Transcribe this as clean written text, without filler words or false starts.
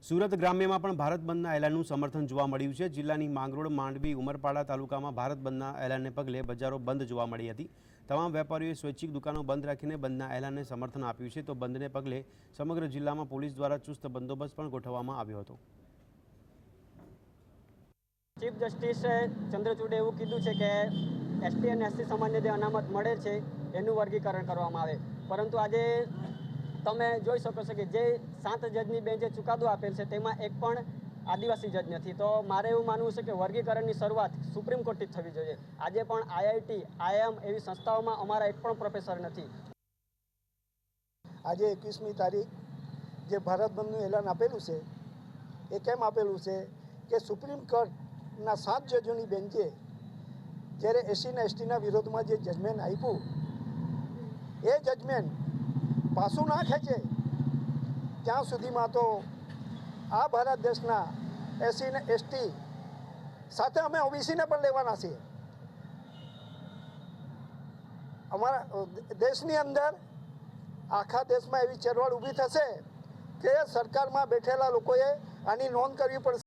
સુરત ગ્રામ્યમાં પણ ભારત બંધના એલાનનું સમર્થન જોવા મળ્યું છે। જિલ્લાની માંગરોળ, માંડવી, ઉમરપાડા તાલુકામાં ભારત બંધના એલાનને પગલે બજારો બંધ જોવા મળી હતી। તમામ વેપારીઓએ સ્વૈચ્છિક દુકાનો બંધ રાખીને બંધના એલાનને સમર્થન આપ્યું છે। તો બંધને પગલે સમગ્ર જિલ્લામાં પોલીસ દ્વારા ચુસ્ત બંદોબસ્ત પણ ગોઠવવામાં આવ્યો હતો। ચીફ જસ્ટિસે ચંદ્રચૂડે એવું કીધું છે કે એસટી અને એસસી સમાજને જે અનામત મળે છે એનું વર્ગીકરણ કરવામાં આવે, પરંતુ આજે તમે જોઈ શકો છો કે જે 7 જજની બેન્ચે ચુકાદો આપેલ છે તેમાં એક પણ આદિવાસી જજ નથી। તો મારે એવું માનવું છે કે વર્ગીકરણની શરૂઆત સુપ્રીમ કોર્ટથી જ થવી જોઈએ। આજે પણ આઈઆઈટી, આઈઆઈએમ એવી સંસ્થાઓમાં અમારા એક પણ પ્રોફેસર નથી। આજે 21મી તારીખ જે ભારત બંધનું એલાન આપેલું છે એ કેમ આપેલું છે કે સુપ્રીમ કોર્ટના 7 જજોની બેન્ચે જ્યારે એસસી અને એસટીના વિરોધમાં જે જજમેન્ટ આપ્યું એ જજમેન્ટ પાછું ના ખેંચે ત્યાં સુધીમાં તો આ ભારત દેશના એસસી અને એસટી સાથે અમે ઓબીસીને પણ લેવાના છીએ। અમારા દેશની અંદર આખા દેશમાં એવી ચળવળ ઊભી થશે કે સરકારમાં બેઠેલા લોકોએ આની નોંધ કરવી પડશે।